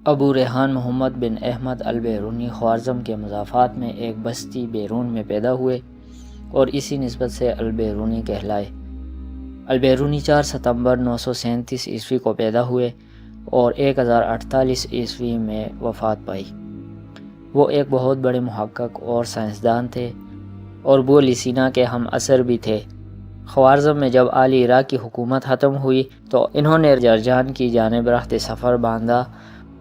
ابو ریحان محمد بن احمد البیرونی خوارزم کے مضافات میں ایک بستی بیرون میں پیدا ہوئے اور اسی نسبت سے البیرونی کہلائے۔ البیرونی 4 ستمبر 937 عیسوی کو پیدا ہوئے اور 1048 عیسوی میں وفات پائی۔ وہ ایک بہت بڑے محقق اور سائنسدان تھے اور ابو سینا کے ہم عصر بھی تھے۔ خوارزم میں جب آل عراق کی حکومت ختم ہوئی تو انہوں نے جرجان کی جانب رخت سفر باندھا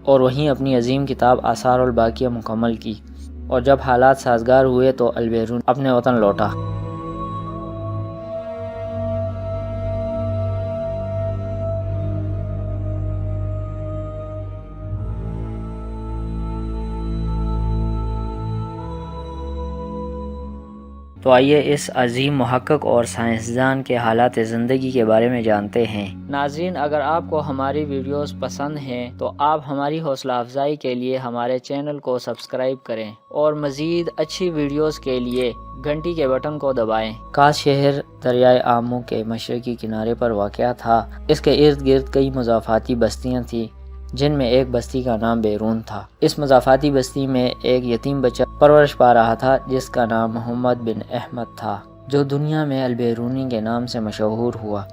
اور وہیں اپنی عظیم کتاب آثار الباقیہ مکمل کی، اور جب حالات سازگار ہوئے تو البیرونی اپنے وطن لوٹا۔ تو آئیے اس عظیم محقق اور سائنسدان کے حالات زندگی کے بارے میں جانتے ہیں۔ ناظرین، اگر آپ کو ہماری ویڈیوز پسند ہیں تو آپ ہماری حوصلہ افزائی کے لیے ہمارے چینل کو سبسکرائب کریں اور مزید اچھی ویڈیوز کے لیے گھنٹی کے بٹن کو دبائیں۔ کاس شہر دریائے آمو کے مشرقی کنارے پر واقع تھا۔ اس کے ارد گرد کئی مضافاتی بستیاں تھیں، جن میں ایک بستی کا نام بیرون تھا۔ اس مضافاتی بستی میں ایک یتیم بچہ پرورش پا رہا تھا جس کا نام محمد بن احمد تھا، جو دنیا میں البیرونی کے نام سے مشہور ہوا۔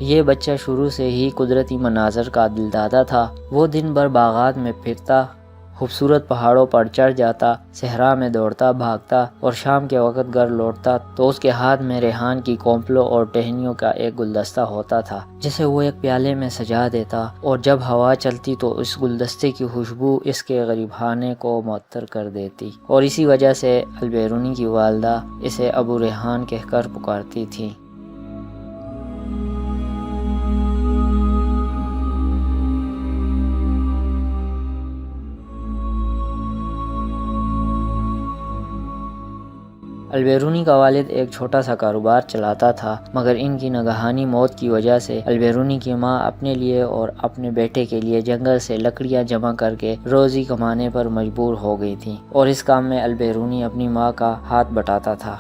یہ بچہ شروع سے ہی قدرتی مناظر کا دلدادہ تھا۔ وہ دن بھر باغات میں پھرتا، خوبصورت پہاڑوں پر چڑھ جاتا، صحرا میں دوڑتا بھاگتا اور شام کے وقت گھر لوٹتا تو اس کے ہاتھ میں ریحان کی کونپلوں اور ٹہنیوں کا ایک گلدستہ ہوتا تھا، جسے وہ ایک پیالے میں سجا دیتا، اور جب ہوا چلتی تو اس گلدستے کی خوشبو اس کے غریب خانے کو معطر کر دیتی، اور اسی وجہ سے البیرونی کی والدہ اسے ابو ریحان کہہ کر پکارتی تھیں۔ البیرونی کا والد ایک چھوٹا سا کاروبار چلاتا تھا، مگر ان کی ناگہانی موت کی وجہ سے البیرونی کی ماں اپنے لیے اور اپنے بیٹے کے لیے جنگل سے لکڑیاں جمع کر کے روزی کمانے پر مجبور ہو گئی تھی، اور اس کام میں البیرونی اپنی ماں کا ہاتھ بٹاتا تھا۔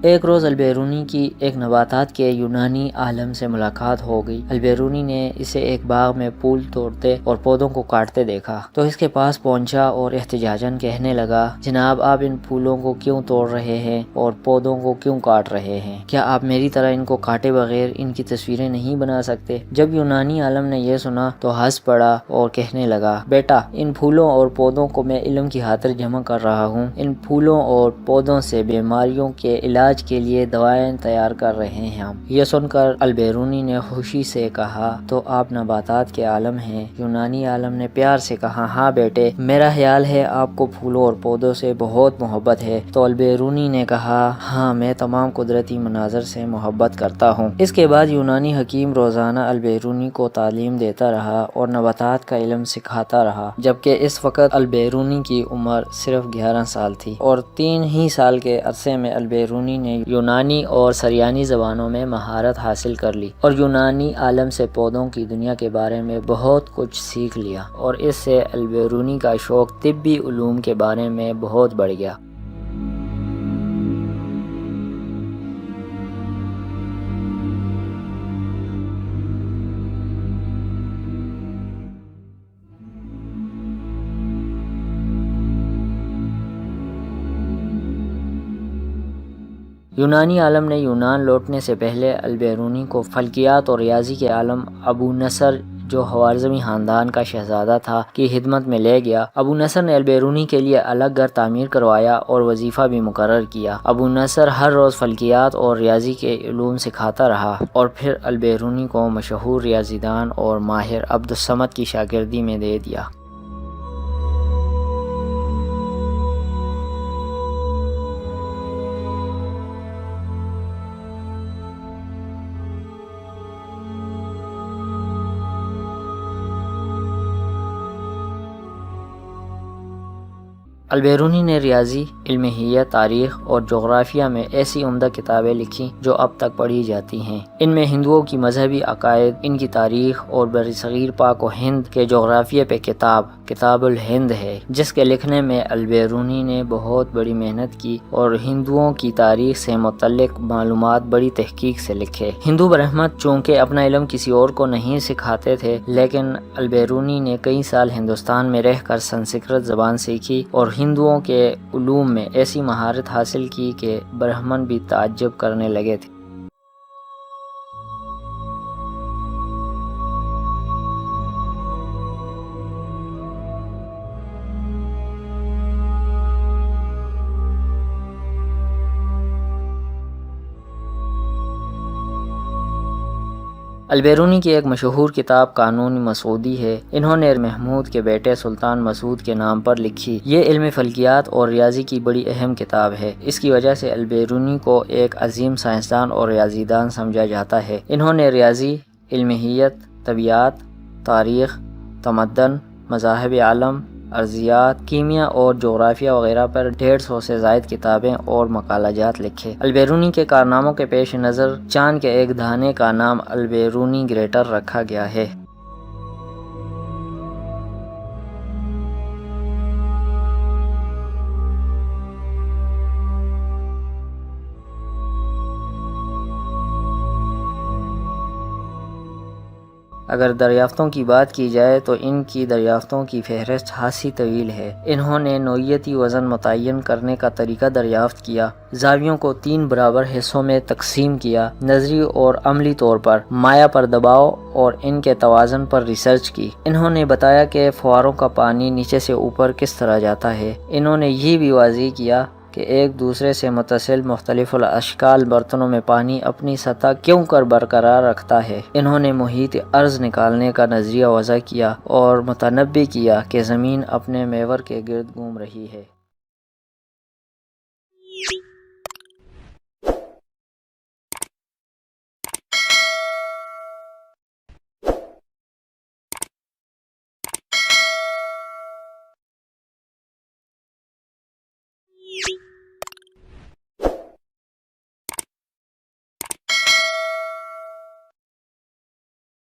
ایک روز البیرونی کی ایک نباتات کے یونانی عالم سے ملاقات ہو گئی۔ البیرونی نے اسے ایک باغ میں پھول توڑتے اور پودوں کو کاٹتے دیکھا تو اس کے پاس پہنچا اور احتجاجاً کہنے لگا، جناب آپ ان پھولوں کو کیوں توڑ رہے ہیں اور پودوں کو کیوں کاٹ رہے ہیں؟ کیا آپ میری طرح ان کو کاٹے بغیر ان کی تصویریں نہیں بنا سکتے؟ جب یونانی عالم نے یہ سنا تو ہنس پڑا اور کہنے لگا، بیٹا، ان پھولوں اور پودوں کو میں علم کی خاطر جمع کر رہا ہوں۔ ان پھولوں اور پودوں سے بیماریوں کے علاج کے لیے دوائیں تیار کر رہے ہیں ہم۔ یہ سن کر البیرونی نے خوشی سے کہا، تو آپ نباتات کے عالم ہیں؟ یونانی عالم نے پیار سے کہا، ہاں بیٹے، میرا خیال ہے آپ کو پھولوں اور پودوں سے بہت محبت ہے۔ تو البیرونی نے کہا، ہاں، میں تمام قدرتی مناظر سے محبت کرتا ہوں۔ اس کے بعد یونانی حکیم روزانہ البیرونی کو تعلیم دیتا رہا اور نباتات کا علم سکھاتا رہا، جبکہ اس وقت البیرونی کی عمر صرف 11 سال تھی، اور 3 ہی سال کے عرصے میں البیرونی نے یونانی اور سریانی زبانوں میں مہارت حاصل کر لی اور یونانی عالم سے پودوں کی دنیا کے بارے میں بہت کچھ سیکھ لیا، اور اس سے البیرونی کا شوق طبی علوم کے بارے میں بہت بڑھ گیا۔ یونانی عالم نے یونان لوٹنے سے پہلے البیرونی کو فلکیات اور ریاضی کے عالم ابو نصر، جو خوارزمی خاندان کا شہزادہ تھا، کی خدمت میں لے گیا۔ ابو نصر نے البیرونی کے لیے الگ گھر تعمیر کروایا اور وظیفہ بھی مقرر کیا۔ ابو نصر ہر روز فلکیات اور ریاضی کے علوم سکھاتا رہا اور پھر البیرونی کو مشہور ریاضی دان اور ماہر عبدالصمد کی شاگردی میں دے دیا۔ البیرونی نے ریاضی، علمیت، تاریخ اور جغرافیہ میں ایسی عمدہ کتابیں لکھی جو اب تک پڑھی جاتی ہیں۔ ان میں ہندوؤں کی مذہبی عقائد، ان کی تاریخ اور برصغیر پاک و ہند کے جغرافیے پہ کتاب الہند ہے، جس کے لکھنے میں البیرونی نے بہت بڑی محنت کی اور ہندوؤں کی تاریخ سے متعلق معلومات بڑی تحقیق سے لکھے۔ ہندو برہمن چونکہ اپنا علم کسی اور کو نہیں سکھاتے تھے، لیکن البیرونی نے کئی سال ہندوستان میں رہ کر سنسکرت زبان سیکھی اور ہندوؤں کے علوم میں ایسی مہارت حاصل کی کہ برہمن بھی تعجب کرنے لگے تھے۔ البیرونی کی ایک مشہور کتاب قانون مسعودی ہے، انہوں نے محمود کے بیٹے سلطان مسعود کے نام پر لکھی۔ یہ علم فلکیات اور ریاضی کی بڑی اہم کتاب ہے، اس کی وجہ سے البیرونی کو ایک عظیم سائنسدان اور ریاضی دان سمجھا جاتا ہے۔ انہوں نے ریاضی، علمیت، طبیعیات، تاریخ، تمدن، مذاہب عالم، ارضیات، کیمیا اور جغرافیہ وغیرہ پر 150 سے زائد کتابیں اور مقالہ جات لکھے۔ البیرونی کے کارناموں کے پیش نظر چاند کے ایک دانے کا نام البیرونی کریٹر رکھا گیا ہے۔ اگر دریافتوں کی بات کی جائے تو ان کی دریافتوں کی فہرست خاصی طویل ہے۔ انہوں نے نوعیتی وزن متعین کرنے کا طریقہ دریافت کیا، زاویوں کو 3 برابر حصوں میں تقسیم کیا، نظری اور عملی طور پر مائع پر دباؤ اور ان کے توازن پر ریسرچ کی۔ انہوں نے بتایا کہ فواروں کا پانی نیچے سے اوپر کس طرح جاتا ہے۔ انہوں نے یہ بھی واضح کیا کہ ایک دوسرے سے متصل مختلف الاشکال برتنوں میں پانی اپنی سطح کیوں کر برقرار رکھتا ہے۔ انہوں نے محیط ارض نکالنے کا نظریہ وضع کیا اور متنبع کیا کہ زمین اپنے محور کے گرد گھوم رہی ہے۔